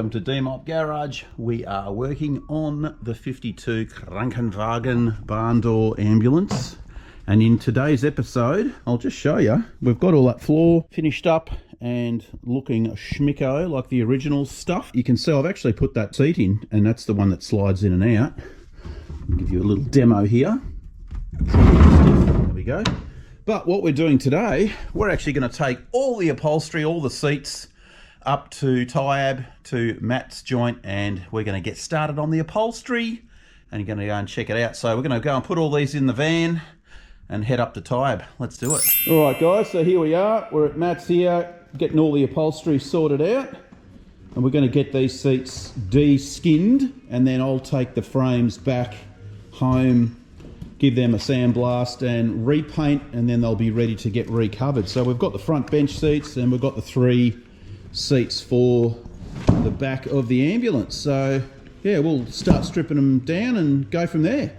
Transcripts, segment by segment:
welcome to DMOP Garage. We are working on the 52 Krankenwagen barn door ambulance, and in today's episode I'll just show you, we've got all that floor finished up and looking schmicko like the original stuff. You can see I've actually put that seat in, and that's the one that slides in and out. I'll give you a little demo here. There we go. But what we're doing today, we're actually going to take all the upholstery, all the seats up to Tyab, to Matt's joint, and we're going to get started on the upholstery and you're going to go and check it out. So we're going to go and put all these in the van and head up to Tyab. Let's do it. All right guys, so here we are. We're at Matt's here, getting all the upholstery sorted out, and we're going to get these seats de-skinned, and then I'll take the frames back home, give them a sandblast and repaint, and then they'll be ready to get recovered. So we've got the front bench seats and we've got the 3 seats for the back of the ambulance. So yeah, we'll start stripping them down and go from there.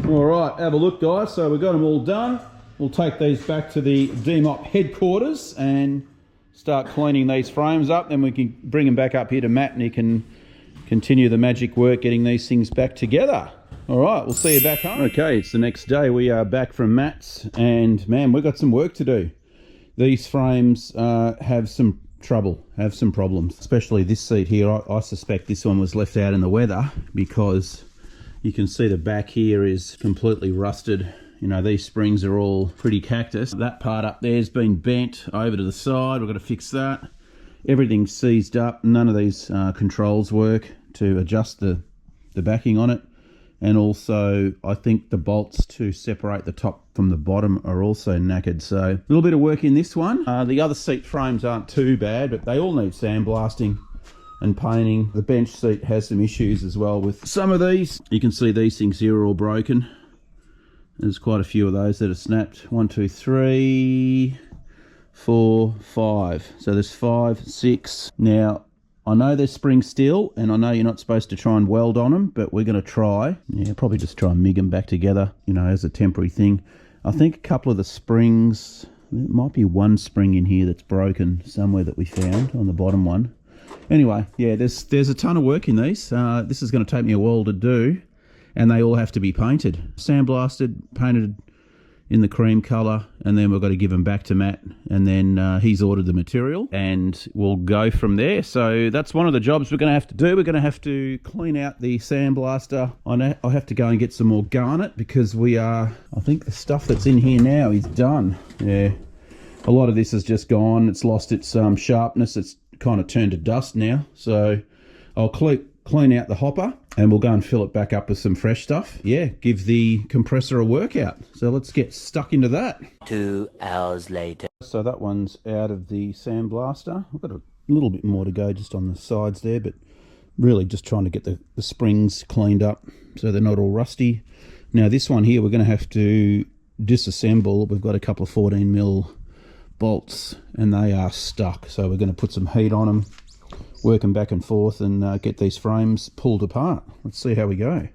All right, have a look guys. So we've got them all done. We'll take these back to the DMOP headquarters and start cleaning these frames up. Then we can bring them back up here to Matt and he can continue the magic work getting these things back together. All right, we'll see you back home. Okay, it's the next day. We are back from Matt's, and man, we've got some work to do. These frames have some trouble, have some problems, especially this seat here. I suspect this one was left out in the weather because you can see the back here is completely rusted. You know, these springs are all pretty cactus. That part up there has been bent over to the side. We've got to fix that. Everything's seized up. None of these controls work to adjust the backing on it. And also, I think the bolts to separate the top from the bottom are also knackered. So a little bit of work in this one. The other seat frames aren't too bad, but they all need sandblasting and painting. The bench seat has some issues as well with some of these. You can see these things here are all broken. There's quite a few of those that are snapped. 1, 2, 3, 4, 5. So there's 5, 6. Now, I know they're spring steel, and I know you're not supposed to try and weld on them, but we're going to try. Yeah, probably just try and MIG them back together, you know, as a temporary thing. I think a couple of the springs, there might be one spring in here that's broken somewhere that we found on the bottom one. Anyway, yeah, there's a ton of work in these. This is going to take me a while to do, and they all have to be painted. Sandblasted, painted in the cream colour, and then we've got to give them back to Matt, and then he's ordered the material, and we'll go from there. So that's one of the jobs we're going to have to do. We're going to have to clean out the sandblaster. I have to go and get some more garnet, because I think the stuff that's in here now is done. Yeah, a lot of this has just gone. It's lost its sharpness. It's kind of turned to dust now. So I'll clean out the hopper, and we'll go and fill it back up with some fresh stuff. Yeah, give the compressor a workout. So let's get stuck into that. 2 hours later. So that one's out of the sandblaster. I've got a little bit more to go just on the sides there, but really just trying to get the springs cleaned up so they're not all rusty. Now this one here we're going to have to disassemble. We've got a couple of 14mm bolts, and they are stuck. So we're going to put some heat on them, work them back and forth, and get these frames pulled apart. Let's see how we go.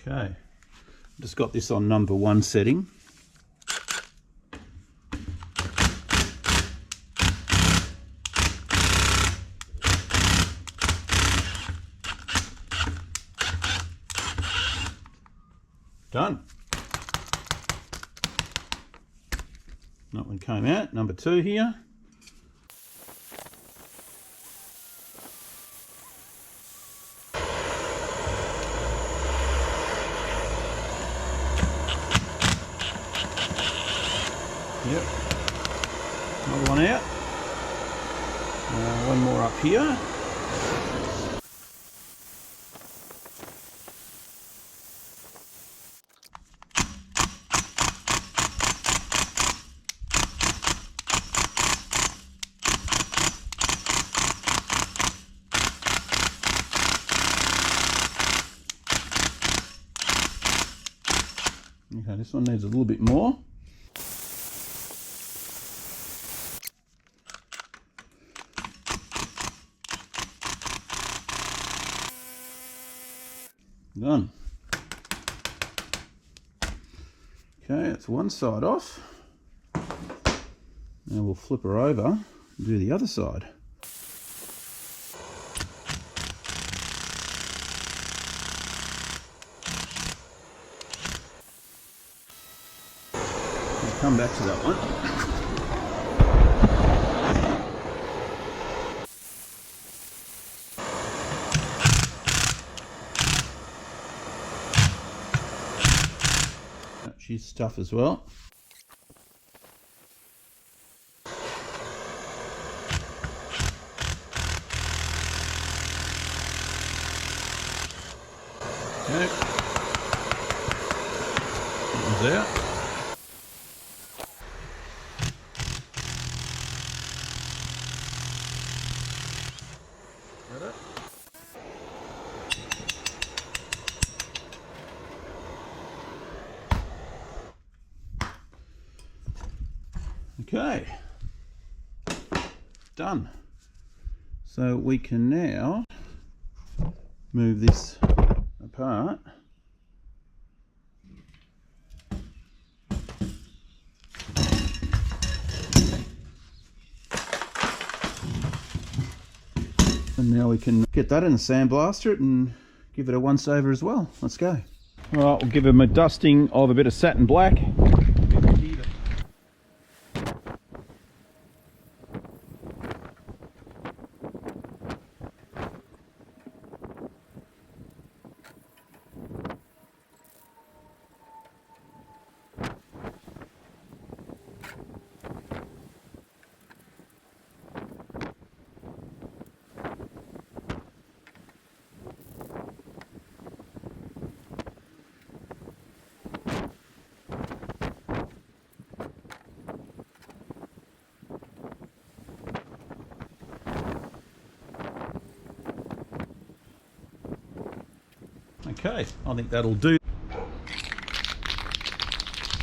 Okay, just got this on number 1 setting. Done. That one came out. Number 2 here. Yep. Another one out. One more up here. Okay, this one needs a little bit more. Done. Okay, that's one side off. Now we'll flip her over and do the other side. We'll come back to that one. She's tough as well. Okay. That one's out. Got it. Okay, done. So we can now move this apart. And now we can get that in the sandblaster and give it a once over as well. Let's go. All right, we'll give them a dusting of a bit of satin black. Okay, I think that'll do.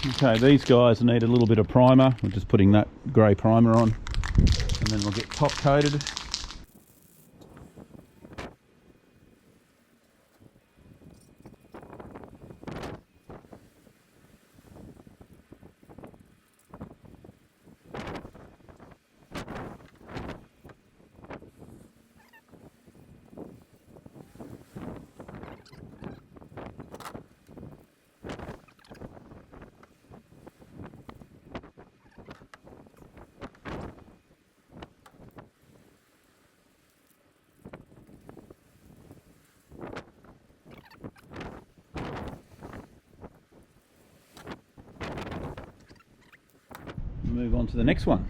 Okay, these guys need a little bit of primer. We're just putting that grey primer on, and then we'll get top coated. Move on to the next one.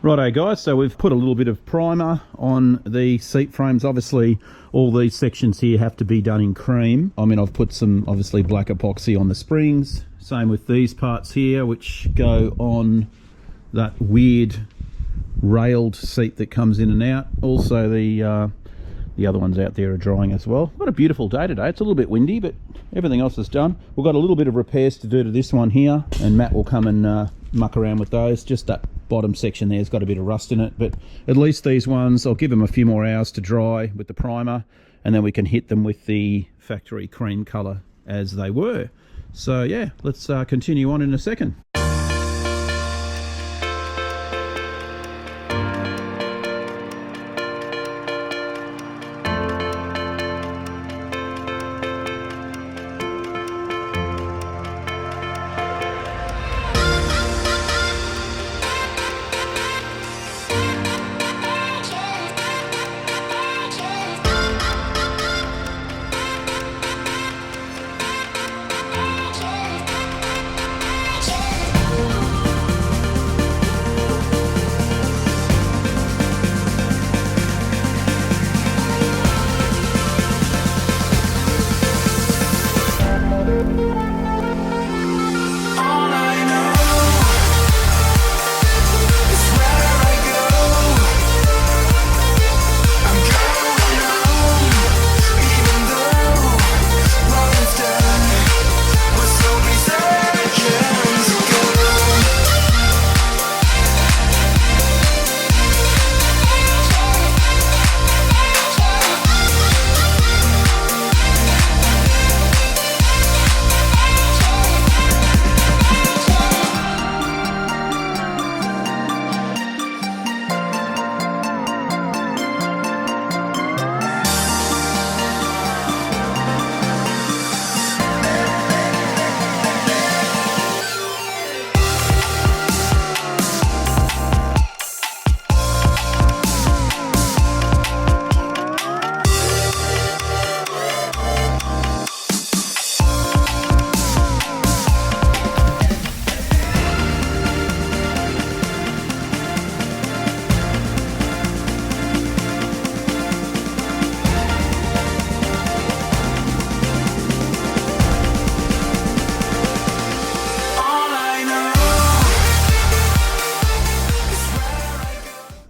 Righto guys, so we've put a little bit of primer on the seat frames. Obviously all these sections here have to be done in cream. I mean, I've put some obviously black epoxy on the springs. Same with these parts here, which go on that weird railed seat that comes in and out. Also the other ones out there are drying as well. What a beautiful day today. It's a little bit windy, but everything else is done. We've got a little bit of repairs to do to this one here, and Matt will come and muck around with those. Just that bottom section there's got a bit of rust in it, but at least these ones, I'll give them a few more hours to dry with the primer, and then we can hit them with the factory cream colour as they were. So yeah, let's continue on in a second.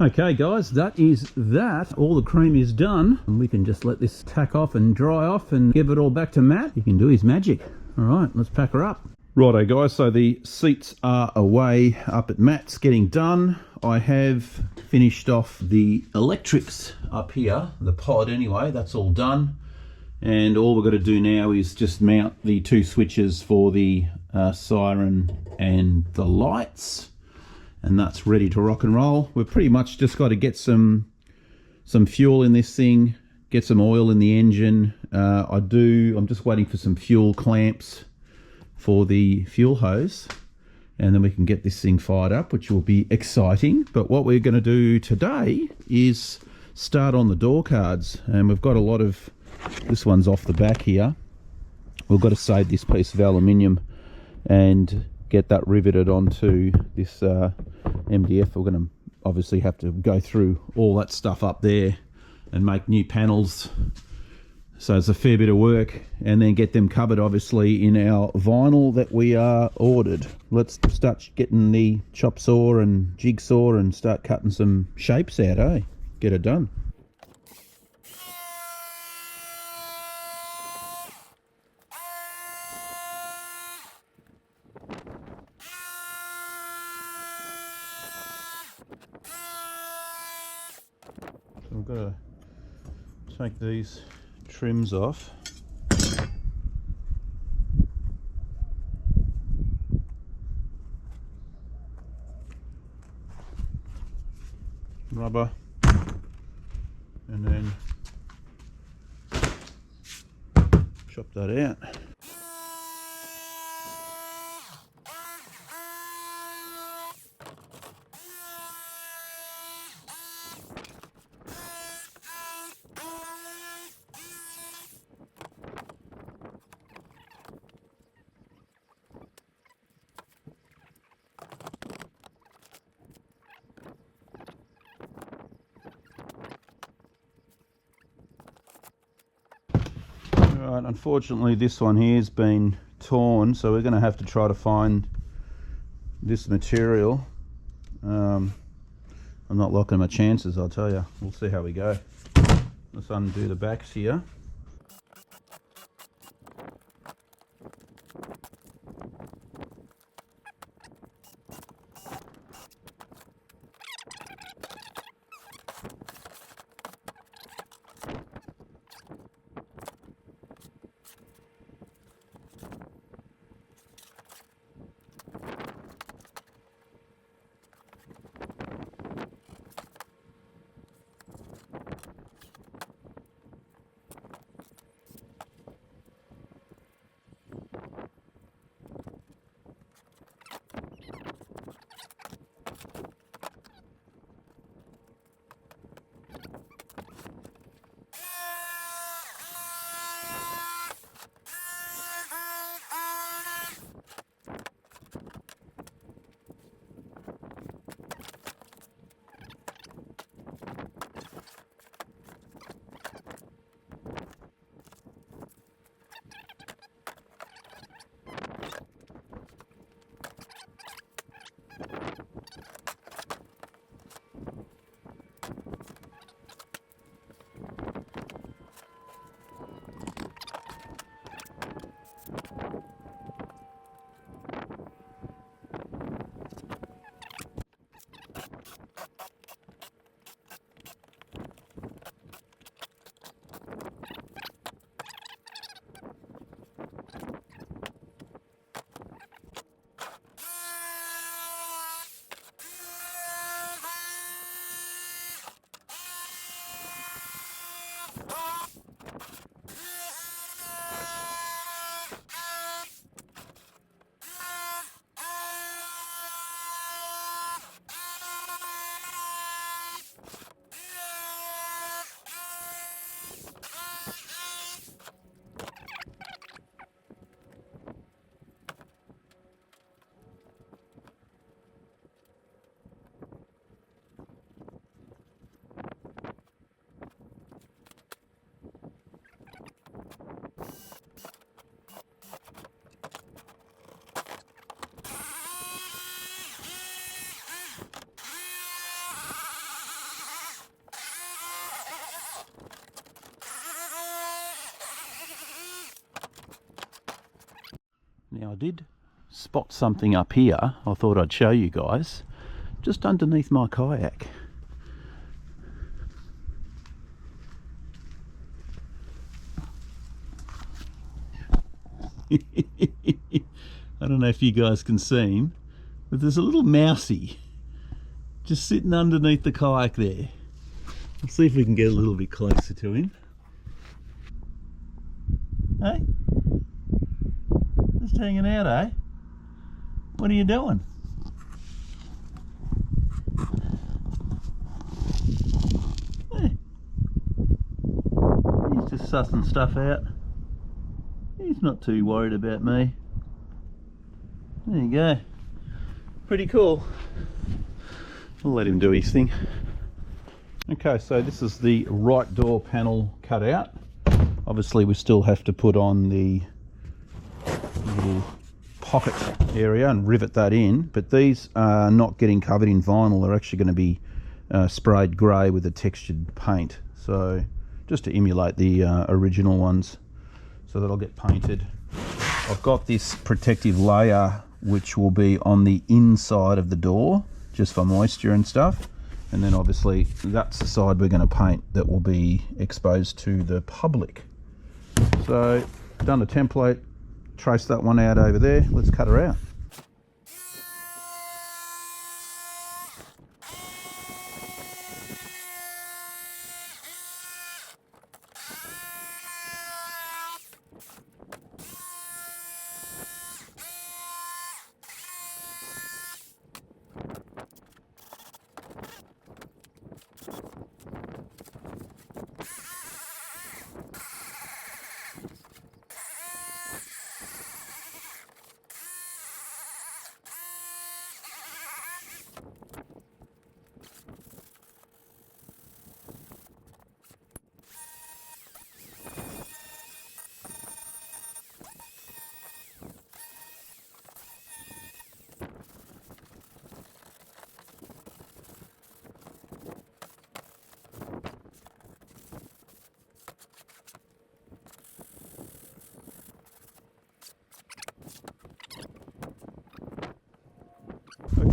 Okay guys, that is that. All the cream is done, and we can just let this tack off and dry off and give it all back to Matt. He can do his magic. All right, let's pack her up. Righto guys, so the seats are away up at Matt's getting done. I have finished off the electrics up here, the pod anyway, that's all done. And all we've got to do now is just mount the two switches for the siren and the lights. And that's ready to rock and roll. We've pretty much just got to get some fuel in this thing, get some oil in the engine. I'm just waiting for some fuel clamps for the fuel hose, and then we can get this thing fired up, which will be exciting. But what we're going to do today is start on the door cards, and we've got a lot of, this one's off the back here. We've got to save this piece of aluminium and get that riveted onto this MDF. We're going to obviously have to go through all that stuff up there and make new panels. So it's a fair bit of work, and then get them covered obviously in our vinyl that we are ordered. Let's start getting the chop saw and jigsaw and start cutting some shapes out, eh? Get it done. So we've got to take these trims off. Rubber, and then chop that out. Right, unfortunately this one here has been torn, so we're going to have to try to find this material. I'm not locking my chances, I'll tell you. We'll see how we go. Let's undo the backs here. Now I did spot something up here I thought I'd show you guys, just underneath my kayak. I don't know if you guys can see him, but there's a little mousey just sitting underneath the kayak there. Let's see if we can get a little bit closer to him. Hey? Just hanging out, eh? What are you doing? Hey. He's just sussing stuff out. He's not too worried about me. There you go. Pretty cool. We'll let him do his thing. Okay, so this is the right door panel cut out. Obviously we still have to put on the little pocket area and rivet that in, but these are not getting covered in vinyl. They're actually going to be sprayed grey with a textured paint, so just to emulate the original ones, so that'll get painted. I've got this protective layer which will be on the inside of the door just for moisture and stuff, and then obviously that's the side we're going to paint that will be exposed to the public. So done a template, trace that one out over there. Let's cut her out.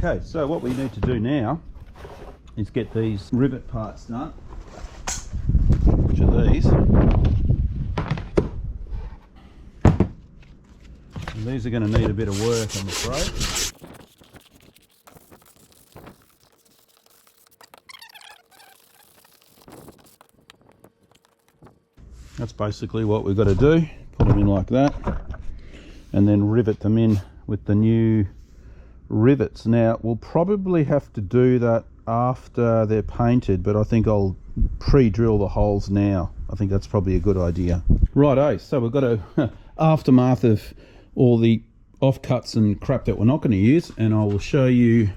Okay, so what we need to do now is get these rivet parts done, which are these. And these are going to need a bit of work, I'm afraid. That's basically what we've got to do. Put them in like that and then rivet them in with the new rivets. Now we'll probably have to do that after they're painted, but I think I'll pre-drill the holes now. I think that's probably a good idea. Righto, so we've got a aftermath of all the offcuts and crap that we're not going to use, and I will show you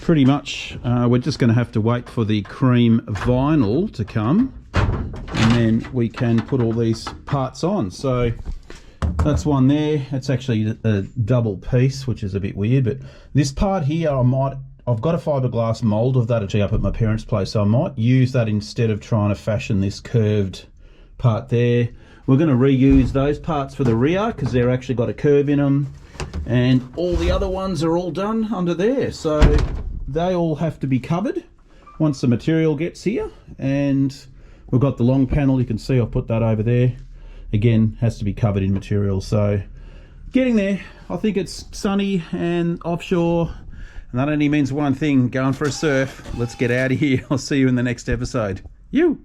pretty much. We're just going to have to wait for the cream vinyl to come, and then we can put all these parts on. So that's one there. It's actually a double piece, which is a bit weird, but this part here I've got a fiberglass mold of that actually up at my parents' place, so I might use that instead of trying to fashion this curved part there. We're going to reuse those parts for the rear because they're actually got a curve in them, and all the other ones are all done under there, so they all have to be covered once the material gets here. And we've got the long panel, you can see I've put that over there. Again, has to be covered in material. So getting there. I think it's sunny and offshore, and that only means one thing: going for a surf. Let's get out of here. I'll see you in the next episode. You.